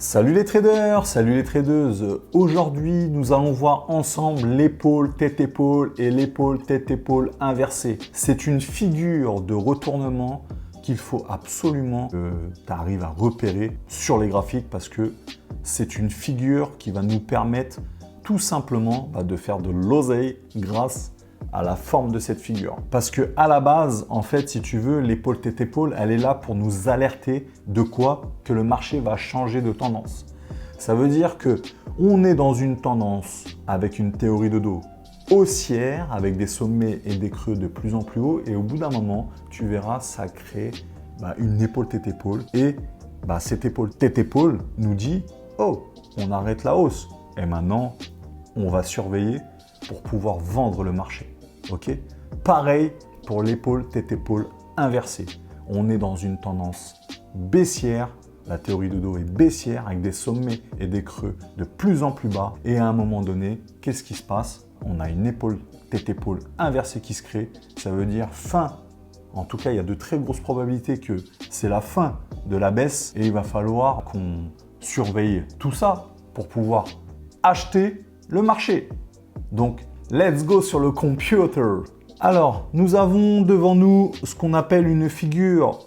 Salut les traders, salut les tradeuses. Aujourd'hui, nous allons voir ensemble l'épaule tête-épaule et l'épaule tête-épaule inversée. C'est une figure de retournement qu'il faut absolument que tu arrives à repérer sur les graphiques parce que c'est une figure qui va nous permettre tout simplement de faire de l'oseille grâce à la forme de cette figure. Parce que à la base, en fait, si tu veux, l'épaule tête-épaule, elle est là pour nous alerter de quoi? Que le marché va changer de tendance. Ça veut dire que on est dans une tendance avec une théorie de dos haussière, avec des sommets et des creux de plus en plus hauts, et au bout d'un moment, tu verras, ça crée une épaule tête-épaule, et cette épaule tête-épaule nous dit « Oh, on arrête la hausse ». Et maintenant, on va surveiller pour pouvoir vendre le marché. Ok? Pareil pour l'épaule tête-épaule inversée. On est dans une tendance baissière. La théorie de dos est baissière avec des sommets et des creux de plus en plus bas. Et à un moment donné, qu'est-ce qui se passe? On a une épaule tête-épaule inversée qui se crée. Ça veut dire fin. En tout cas, il y a de très grosses probabilités que c'est la fin de la baisse et il va falloir qu'on surveille tout ça pour pouvoir acheter le marché. Donc, let's go sur le computer. Alors, nous avons devant nous ce qu'on appelle une figure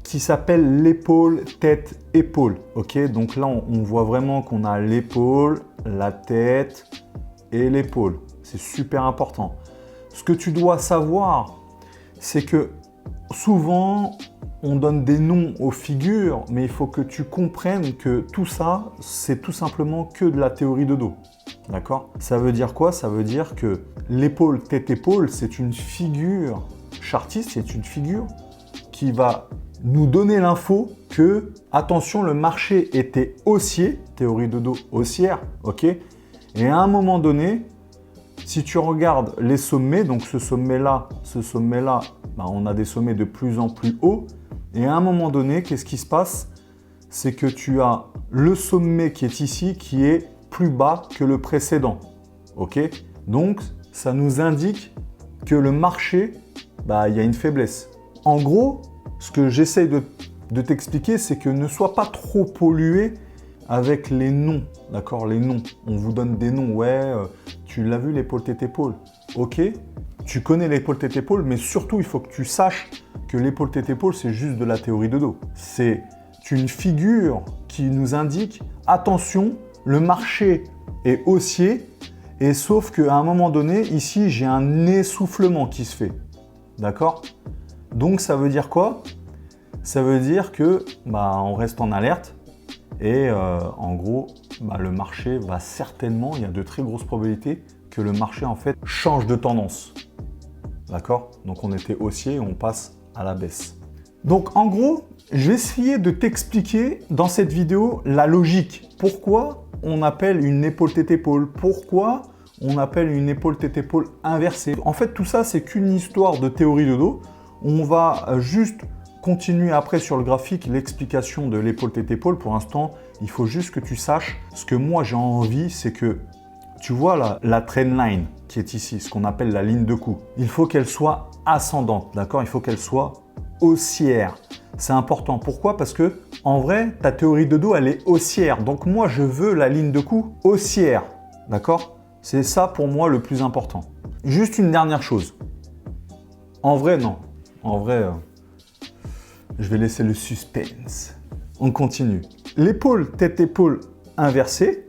qui s'appelle l'épaule tête-épaule. Ok, donc là, on voit vraiment qu'on a l'épaule, la tête et l'épaule. C'est super important. Ce que tu dois savoir, c'est que souvent, on donne des noms aux figures, mais il faut que tu comprennes que tout ça, c'est tout simplement que de la théorie de dos. D'accord? Ça veut dire quoi? Ça veut dire que l'épaule tête-épaule, c'est une figure chartiste, c'est une figure qui va nous donner l'info que, attention, le marché était haussier, théorie de dos haussière, ok? Et à un moment donné, si tu regardes les sommets, donc ce sommet-là, on a des sommets de plus en plus hauts. Et à un moment donné, qu'est-ce qui se passe? C'est que tu as le sommet qui est ici, qui est plus bas que le précédent. Ok? Donc, ça nous indique que le marché, il y a une faiblesse. En gros, ce que j'essaye de t'expliquer, c'est que ne sois pas trop pollué avec les noms. D'accord? Les noms. On vous donne des noms. Ouais, tu l'as vu, l'épaule tête-épaule. Ok? Tu connais l'épaule tête-épaule, mais surtout, il faut que tu saches que l'épaule tête-épaule, c'est juste de la théorie de dos. C'est une figure qui nous indique, attention, le marché est haussier, et sauf qu'à un moment donné, ici, j'ai un essoufflement qui se fait. D'accord? Donc, ça veut dire quoi? Ça veut dire que on reste en alerte, et en gros, le marché va certainement, il y a de très grosses probabilités que le marché, en fait, change de tendance. D'accord? Donc, on était haussier et on passe à la baisse. Donc, en gros, je vais essayer de t'expliquer dans cette vidéo la logique. Pourquoi on appelle une épaule tête-épaule? Pourquoi on appelle une épaule tête-épaule inversée? En fait, tout ça, c'est qu'une histoire de théorie de dos. On va juste continuer après sur le graphique l'explication de l'épaule tête-épaule. Pour l'instant, il faut juste que tu saches ce que moi j'ai envie, c'est que tu vois la trend line qui est ici, ce qu'on appelle la ligne de coup. Il faut qu'elle soit ascendante, d'accord? Il faut qu'elle soit haussière. C'est important. Pourquoi? Parce que en vrai, ta théorie de dos, elle est haussière. Donc moi, je veux la ligne de coup haussière, d'accord? C'est ça pour moi le plus important. Juste une dernière chose. En vrai, non. En vrai, je vais laisser le suspense. On continue. L'épaule tête-épaule inversée,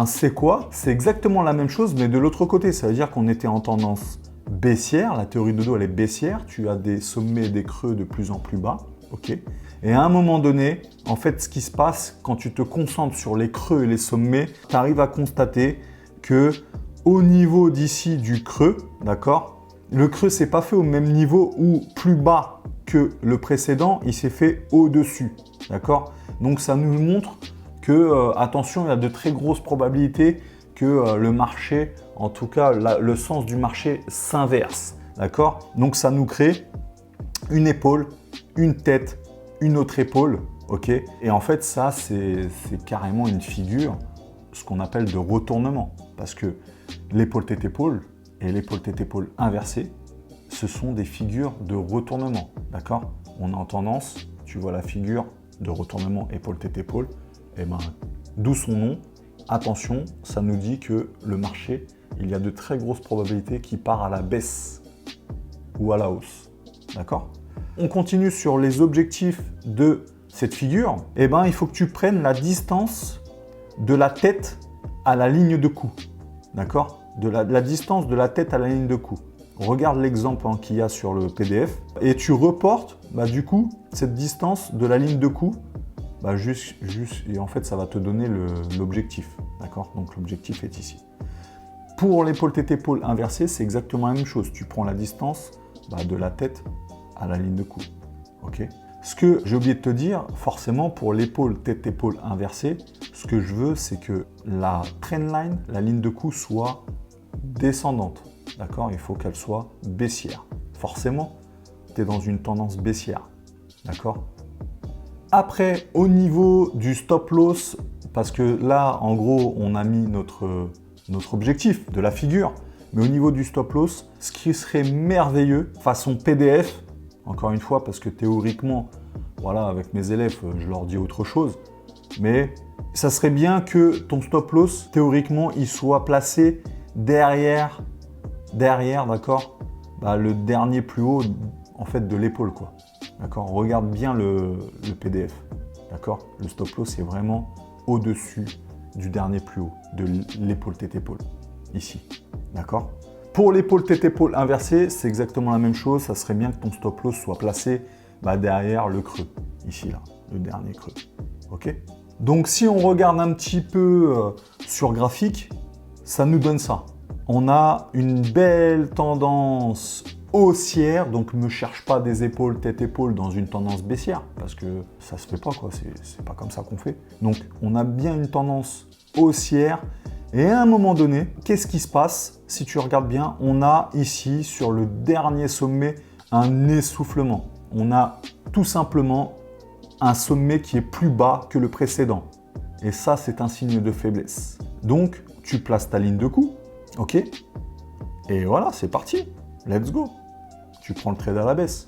c'est quoi? C'est exactement la même chose, mais de l'autre côté. Ça veut dire qu'on était en tendance baissière. La théorie de dos, elle est baissière. Tu as des sommets et des creux de plus en plus bas. Ok? Et à un moment donné, en fait, ce qui se passe, quand tu te concentres sur les creux et les sommets, tu arrives à constater que au niveau d'ici du creux, d'accord? Le creux s'est pas fait au même niveau ou plus bas que le précédent, il s'est fait au-dessus. D'accord? Donc ça nous montre que, attention, il y a de très grosses probabilités que le marché, en tout cas le sens du marché s'inverse. D'accord? Donc ça nous crée une épaule, une tête, une autre épaule. Ok? Et en fait, ça, c'est carrément une figure, ce qu'on appelle de retournement. Parce que l'épaule tête-épaule et l'épaule tête-épaule inversée, ce sont des figures de retournement. D'accord? On a en tendance, tu vois la figure de retournement épaule tête-épaule, Eh ben, d'où son nom. Attention, ça nous dit que le marché, il y a de très grosses probabilités qu'il part à la baisse ou à la hausse. D'accord? On continue sur les objectifs de cette figure. Eh ben, il faut que tu prennes la distance de la tête à la ligne de coup. D'accord? La distance de la tête à la ligne de coup. Regarde l'exemple qu'il y a sur le PDF et tu reportes du coup cette distance de la ligne de coup et en fait ça va te donner l'objectif. D'accord? Donc l'objectif est ici. Pour l'épaule tête-épaule inversée, c'est exactement la même chose. Tu prends la distance de la tête à la ligne de coup. Ok? Ce que j'ai oublié de te dire, forcément pour l'épaule tête-épaule inversée, ce que je veux, c'est que la trendline, la ligne de coup, soit descendante. D'accord? Il faut qu'elle soit baissière. Forcément, tu es dans une tendance baissière. D'accord? Après, au niveau du stop loss, parce que là, en gros, on a mis notre objectif de la figure, mais au niveau du stop loss, ce qui serait merveilleux, façon PDF, encore une fois, parce que théoriquement, voilà, avec mes élèves, je leur dis autre chose, mais ça serait bien que ton stop loss, théoriquement, il soit placé derrière, d'accord, le dernier plus haut, en fait, de l'épaule, quoi. D'accord? Regarde bien le PDF. D'accord? Le stop loss est vraiment au-dessus du dernier plus haut, de l'épaule tête-épaule. Ici. D'accord? Pour l'épaule tête-épaule inversée, c'est exactement la même chose. Ça serait bien que ton stop loss soit placé derrière le creux. Ici, là. Le dernier creux. OK? Donc, si on regarde un petit peu sur graphique, ça nous donne ça. On a une belle tendance haussière, donc ne cherche pas des épaules, tête-épaule dans une tendance baissière, parce que ça se fait pas, quoi, c'est pas comme ça qu'on fait. Donc on a bien une tendance haussière, et à un moment donné, qu'est-ce qui se passe? Si tu regardes bien, on a ici, sur le dernier sommet, un essoufflement. On a tout simplement un sommet qui est plus bas que le précédent. Et ça, c'est un signe de faiblesse. Donc, tu places ta ligne de coup, ok? Et voilà, c'est parti. Let's go. Tu prends le trade à la baisse.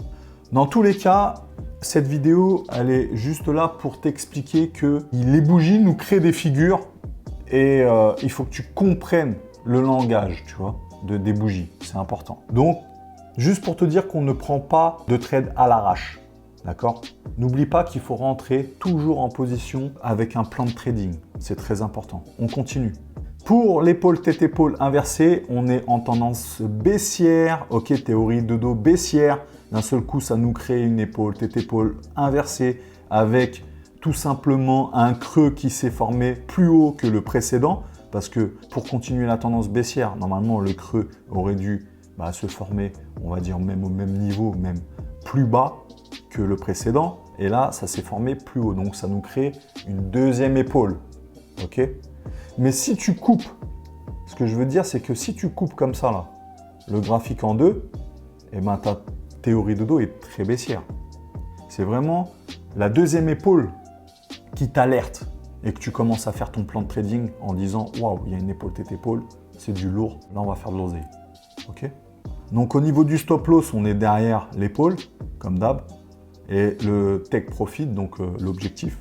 Dans tous les cas, cette vidéo, elle est juste là pour t'expliquer que les bougies nous créent des figures et il faut que tu comprennes le langage, tu vois, des bougies. C'est important. Donc, juste pour te dire qu'on ne prend pas de trade à l'arrache. D'accord? N'oublie pas qu'il faut rentrer toujours en position avec un plan de trading. C'est très important. On continue. Pour l'épaule tête-épaule inversée, on est en tendance baissière. Ok, théorie de dos baissière. D'un seul coup, ça nous crée une épaule tête-épaule inversée avec tout simplement un creux qui s'est formé plus haut que le précédent. Parce que pour continuer la tendance baissière, normalement, le creux aurait dû se former, on va dire, même au même niveau, même plus bas que le précédent. Et là, ça s'est formé plus haut. Donc, ça nous crée une deuxième épaule. Ok? Mais si tu coupes, ce que je veux dire, c'est que si tu coupes comme ça, là, le graphique en deux, ta théorie de dos est très baissière. C'est vraiment la deuxième épaule qui t'alerte et que tu commences à faire ton plan de trading en disant « Waouh, il y a une épaule tête-épaule, c'est du lourd, là on va faire de l'oseille. » Ok? Donc au niveau du stop loss, on est derrière l'épaule, comme d'hab, et le take profit, donc l'objectif.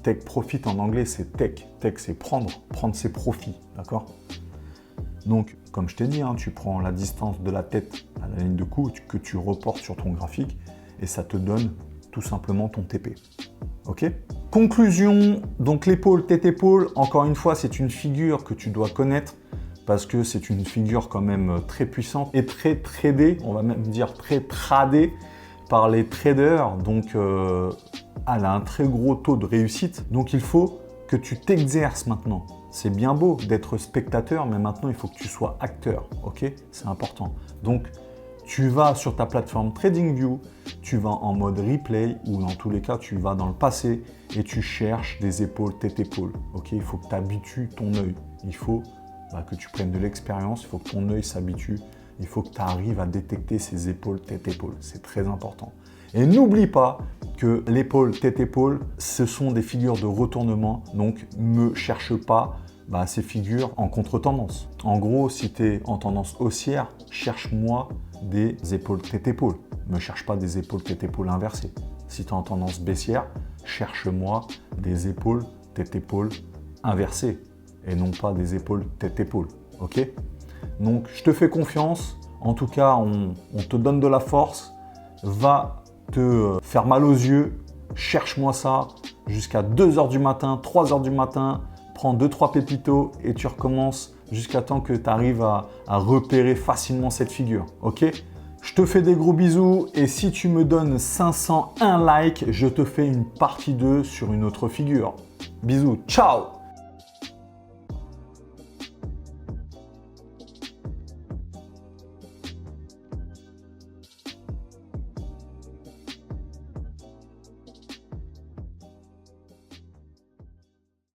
Take profit en anglais, c'est take. Take, c'est prendre ses profits, d'accord? Donc, comme je t'ai dit, tu prends la distance de la tête à la ligne de coup que tu reportes sur ton graphique et ça te donne tout simplement ton TP. Ok? Conclusion, donc l'épaule, tête-épaule, encore une fois, c'est une figure que tu dois connaître parce que c'est une figure quand même très puissante et très tradée, on va même dire très tradée par les traders. Donc, elle a un très gros taux de réussite. Donc, il faut que tu t'exerces maintenant. C'est bien beau d'être spectateur, mais maintenant, il faut que tu sois acteur. Ok? C'est important. Donc, tu vas sur ta plateforme TradingView, tu vas en mode replay ou dans tous les cas, tu vas dans le passé et tu cherches des épaules, tête-épaule. Ok? Il faut que tu habitues ton œil. Il faut que tu prennes de l'expérience. Il faut que ton œil s'habitue. Il faut que tu arrives à détecter ces épaules, tête-épaule. C'est très important. Et n'oublie pas que l'épaule, tête-épaule, ce sont des figures de retournement. Donc, ne cherche pas ces figures en contre-tendance. En gros, si tu es en tendance haussière, cherche-moi des épaules, tête-épaule. Ne cherche pas des épaules, tête-épaule inversées. Si tu es en tendance baissière, cherche-moi des épaules, tête-épaule inversées et non pas des épaules tête-épaule. Ok? Donc, je te fais confiance. En tout cas, on te donne de la force. Va te faire mal aux yeux. Cherche-moi ça jusqu'à 2 h du matin, 3 h du matin. Prends 2-3 pépitos et tu recommences jusqu'à temps que tu arrives à repérer facilement cette figure. Ok? Je te fais des gros bisous et si tu me donnes 501 likes, je te fais une partie 2 sur une autre figure. Bisous, ciao!